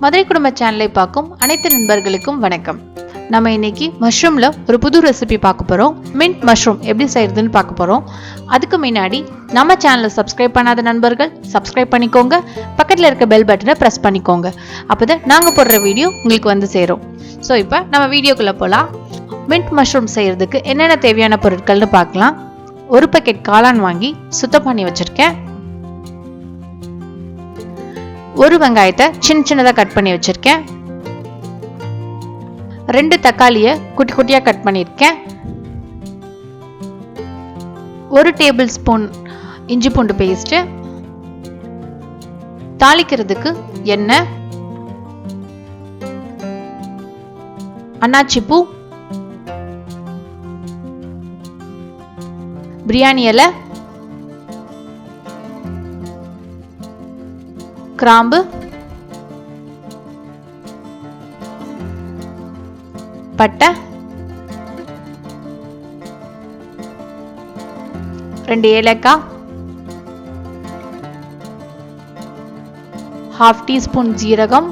மதுரை குடும்ப சேனலை பார்க்கும் அனைத்து நண்பர்களுக்கும் வணக்கம். நம்ம இன்னைக்கு மஷ்ரூம்ல ஒரு புது ரெசிபி பார்க்க போறோம். மின்ட் மஷ்ரூம் எப்படி செய்யறதுன்னு பார்க்க போறோம். அதுக்கு முன்னாடி நம்ம சேனலை சப்ஸ்கிரைப் பண்ணாத நண்பர்கள் சப்ஸ்கிரைப் பண்ணிக்கோங்க. பக்கத்துல இருக்க பெல் பட்டனை பிரஸ் பண்ணிக்கோங்க. அப்பதான் நாங்க போடுற வீடியோ உங்களுக்கு வந்து சேரும். ஸோ இப்போ நம்ம வீடியோக்குள்ள போலாம். மின்ட் மஷ்ரூம் செய்யறதுக்கு என்னென்ன தேவையான பொருட்கள்னு பார்க்கலாம். ஒரு பாக்கெட் காளான் வாங்கி சுத்தம் பண்ணி வச்சிருக்கேன். ஒரு வெங்காயத்தை சின்ன சின்னதாக கட் பண்ணி வச்சிருக்கேன். 2 தக்காளியை குட்டி குட்டியாக கட் பண்ணியிருக்கேன். 1 டேபிள் ஸ்பூன் இஞ்சி பூண்டு பேஸ்ட்டு, தாளிக்கிறதுக்கு எண்ணெய், அன்னாச்சி பூ, பிரியாணி இலை, கிராம்பு, பட்டை, 2 ஏலக்காய், 1/2 டீஸ்பூன் ஜீரகம்,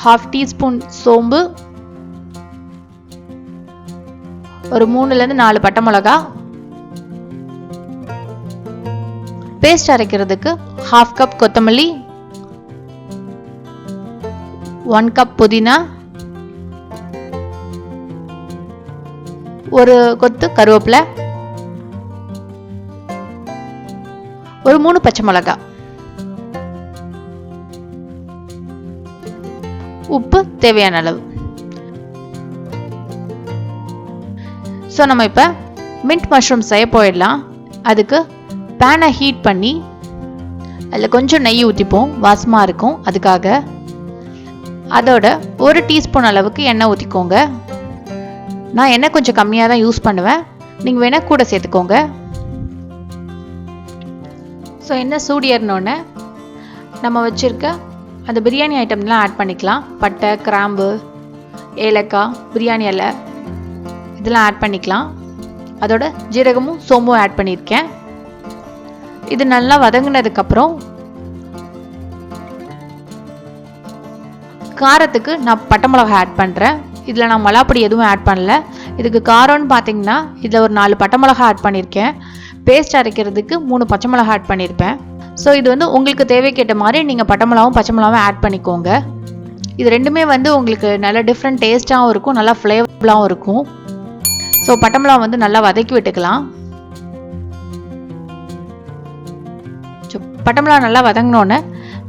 1/2 டீஸ்பூன் சோம்பு, ஒரு 3-4 பட்டை மிளகாய், பேஸ்ட் அரைக்கிறதுக்கு 1/2 கப் கொத்தமல்லி, 1 கப் புதினா, ஒரு கொத்து கருவேப்பிலை, ஒரு 3 பச்சை மிளகாய், உப்பு தேவையான அளவு. ஸோ நம்ம இப்போ மின்ட் மஷ்ரூம் செய்ய போயிடலாம். அதுக்கு பேனை ஹீட் பண்ணி அதில் கொஞ்சம் நெய் ஊற்றிப்போம், வாசமாக இருக்கும். அதுக்காக அதோட 1 டீஸ்பூன் அளவுக்கு எண்ணெய் ஊற்றிக்கோங்க. நான் எண்ணெய் கொஞ்சம் கம்மியாக தான் யூஸ் பண்ணுவேன், நீங்கள் வேணால் கூட சேர்த்துக்கோங்க. ஸோ எண்ணெய் சூடு ஏறினோடனே நம்ம வச்சுருக்க அந்த பிரியாணி ஐட்டம்லாம் ஆட் பண்ணிக்கலாம். பட்டை, கிராம்பு, ஏலக்காய், பிரியாணி இலை இதெல்லாம் ஆட் பண்ணிக்கலாம். அதோட ஜீரகமும் சோம்பும் ஆட் பண்ணியிருக்கேன். இது நல்லா வதங்கினதுக்கப்புறம் காரத்துக்கு நான் பட்டை மிளகாய் ஆட் பண்ணுறேன். இதில் நான் மிளகாப்பொடி எதுவும் ஆட் பண்ணல. இதுக்கு காரம்னு பார்த்தீங்கன்னா இதில் ஒரு 4 பட்டை மிளகாய் ஆட் பண்ணியிருக்கேன். பேஸ்ட் அரைக்கிறதுக்கு 3 பச்சை மிளகாய் ஆட் பண்ணியிருப்பேன். ஸோ இது வந்து உங்களுக்கு தேவைக்கேற்ற மாதிரி நீங்கள் பட்டை மிளகாவும் பச்சை மிளகாவும் ஆட் பண்ணிக்கோங்க. இது ரெண்டுமே வந்து உங்களுக்கு நல்ல டிஃப்ரெண்ட் டேஸ்ட்டாகவும் இருக்கும், நல்லா ஃப்ளேவர்ஃபுல்லாகவும் இருக்கும். ஸோ பட்டை மிளகாய் வந்து நல்லா வதக்கி விட்டுக்கலாம். பட்டை மிளகாய் நல்லா வதங்கினோன்னு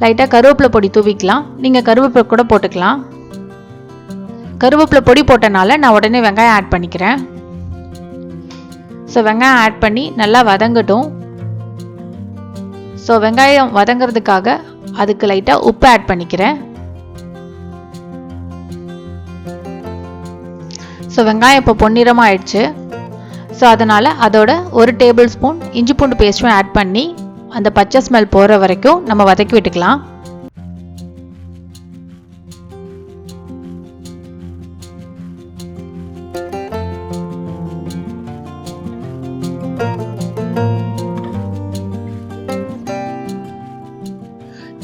லைட்டாக கருவேப்பிலை பொடி தூவிக்கலாம். நீங்கள் கருவேப்பிலை கூட போட்டுக்கலாம். கருவேப்பிலை பொடி போட்டனால நான் உடனே வெங்காயம் ஆட் பண்ணிக்கிறேன். ஸோ வெங்காயம் ஆட் பண்ணி நல்லா வதங்கட்டும். ஸோ வெங்காயம் வதங்கிறதுக்காக அதுக்கு லைட்டாக உப்பு ஆட் பண்ணிக்கிறேன். ஸோ வெங்காயம் இப்போ பொன்னிறமாக ஆயிடுச்சு. ஸோ அதனால் அதோட 1 டேபிள் ஸ்பூன் இஞ்சி பூண்டு பேஸ்ட்டும் ஆட் பண்ணி அந்த பச்சை ஸ்மெல் போகிற வரைக்கும் நம்ம வதக்கி விட்டுக்கலாம்.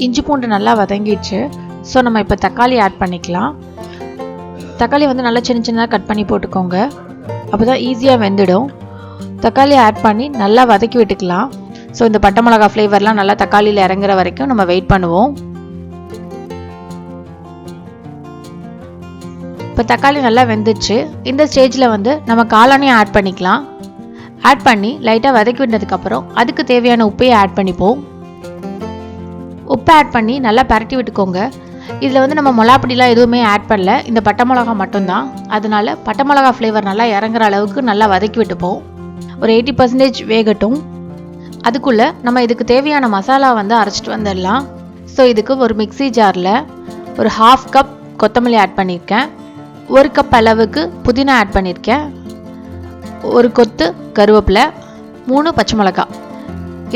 இஞ்சி பூண்டு நல்லா வதங்கிடுச்சு. ஸோ நம்ம இப்போ தக்காளி ஆட் பண்ணிக்கலாம். தக்காளி வந்து நல்லா சின்ன சின்னதாக கட் பண்ணி போட்டுக்கோங்க, அப்போ தான் ஈஸியாக வெந்துடும். தக்காளி ஆட் பண்ணி நல்லா வதக்கி விட்டுக்கலாம். ஸோ இந்த பட்டை மிளகா ஃப்ளேவர்லாம் நல்லா தக்காளியில் இறங்குற வரைக்கும் நம்ம வெயிட் பண்ணுவோம். இப்போ தக்காளி நல்லா வெந்துச்சு. இந்த ஸ்டேஜில் வந்து நம்ம காளானையும் ஆட் பண்ணிக்கலாம். ஆட் பண்ணி லைட்டாக வதக்கி விட்டதுக்கப்புறம் அதுக்கு தேவையான உப்பையும் ஆட் பண்ணிப்போம். உப்பை ஆட் பண்ணி நல்லா பரட்டி விட்டுக்கோங்க. இதில் வந்து நம்ம மிளகாப்பொடிலாம் எதுவுமே ஆட் பண்ணல, இந்த பட்டை மிளகா மட்டும்தான். அதனால பட்டை மிளகா ஃப்ளேவர் நல்லா இறங்குற அளவுக்கு நல்லா வதக்கி விட்டுப்போம். ஒரு 80% வேகட்டும். அதுக்குள்ளே நம்ம இதுக்கு தேவையான மசாலா வந்து அரைச்சிட்டு வந்துடலாம். ஸோ இதுக்கு ஒரு மிக்ஸி ஜாரில் ஒரு 1/2 கப் கொத்தமல்லி ஆட் பண்ணியிருக்கேன். 1 கப் அளவுக்கு புதினா ஆட் பண்ணியிருக்கேன். ஒரு கொத்து கருவேப்பிலை, 3 பச்சை மிளகாய்,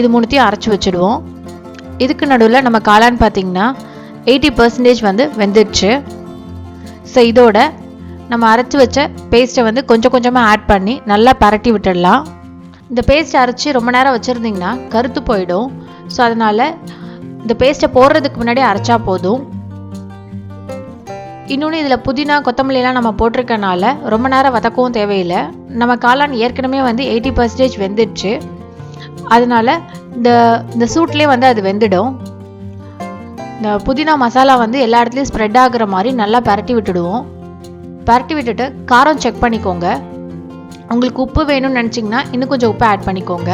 இது 3த்தையும் அரைச்சி வச்சுடுவோம். இதுக்கு நடுவில் நம்ம காளான் பார்த்திங்கன்னா 80% வந்து வெந்துடுச்சு. ஸோ இதோட நம்ம அரைச்சி வச்ச பேஸ்ட்டை வந்து கொஞ்சம் கொஞ்சமாக ஆட் பண்ணி நல்லா பரட்டி விட்டுடலாம். இந்த பேஸ்ட் அரைச்சி ரொம்ப நேரம் வச்சுருந்திங்கன்னா கருத்து போயிடும். ஸோ அதனால் இந்த பேஸ்ட்டை போடுறதுக்கு முன்னாடி அரைச்சா போதும். இன்னொன்று இதில் புதினா கொத்தமல்லிலாம் நம்ம போட்டிருக்கனால ரொம்ப நேரம் வதக்கவும் தேவையில்லை. நம்ம காளான் ஏற்கனவே வந்து 80% வெந்துடுச்சு. அதனால இந்த சூட்லேயே வந்து அது வெந்துடும். இந்த புதினா மசாலா வந்து எல்லா இடத்துலையும் ஸ்ப்ரெட் ஆகுற மாதிரி நல்லா பரட்டி விட்டுடுவோம். பரட்டி விட்டுட்டு காரம் செக் பண்ணிக்கோங்க. உங்களுக்கு உப்பு வேணும்னு நினச்சிங்கன்னா இன்னும் கொஞ்சம் உப்பு ஆட் பண்ணிக்கோங்க.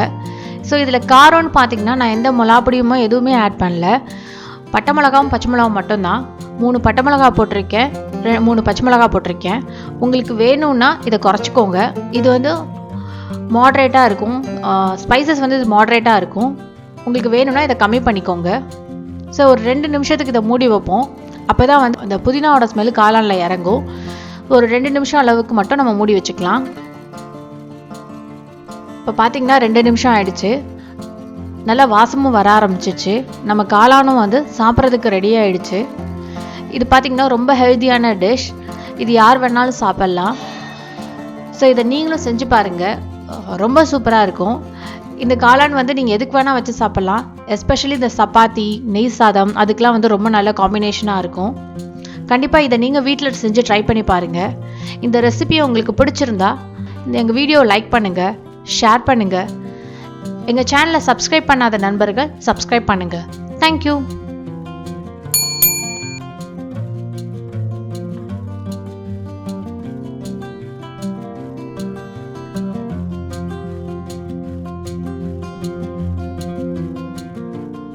ஸோ இதில் காரம்னு பார்த்தீங்கன்னா நான் எந்த மிளகாப்பொடியுமோ எதுவுமே ஆட் பண்ணல. பட்டை மிளகாவும் பச்சை மிளகாவும் மட்டும்தான். 3 பட்டை மிளகா போட்டிருக்கேன், 3 பச்சை மிளகா போட்டிருக்கேன். உங்களுக்கு வேணும்னா இதை குறைச்சிக்கோங்க. இது வந்து மாட்ரேட்டாக இருக்கும், ஸ்பைசஸ் வந்து இது மாட்ரேட்டாக இருக்கும். உங்களுக்கு வேணும்னா இதை கம்மி பண்ணிக்கோங்க. ஸோ ஒரு 2 நிமிஷத்துக்கு இதை மூடி வைப்போம். அப்போ தான் வந்து அந்த புதினாவோட ஸ்மெல் காளானில் இறங்கும். ஒரு 2 நிமிஷம் அளவுக்கு மட்டும் நம்ம மூடி வச்சுக்கலாம். இப்போ பார்த்தீங்கன்னா 2 நிமிஷம் ஆயிடுச்சு. நல்லா வாசமும் வர ஆரம்பிச்சிச்சு. நம்ம காளானும் வந்து சாப்பிட்றதுக்கு ரெடி ஆகிடுச்சு. இது பார்த்திங்கன்னா ரொம்ப ஹெல்த்தியான டிஷ். இது யார் வேணாலும் சாப்பிட்லாம். ஸோ இதை நீங்களும் செஞ்சு பாருங்கள், ரொம்ப சூப்பராக இருக்கும். இந்த காளான் வந்து நீங்கள் எதுக்கு வேணால் வச்சு சாப்பிட்லாம். எஸ்பெஷலி இந்த சப்பாத்தி, நெய் சாதம் அதுக்கெலாம் வந்து ரொம்ப நல்ல காம்பினேஷனாக இருக்கும். கண்டிப்பாக இதை நீங்கள் வீட்டில் செஞ்சு ட்ரை பண்ணி பாருங்கள். இந்த ரெசிபி உங்களுக்கு பிடிச்சிருந்தா எங்கள் வீடியோவை லைக் பண்ணுங்கள், ஷேர் பண்ணுங்கள். எங்கள் சேனலை சப்ஸ்கிரைப் பண்ணாத நண்பர்கள் சப்ஸ்கிரைப் பண்ணுங்கள். தேங்க்யூ.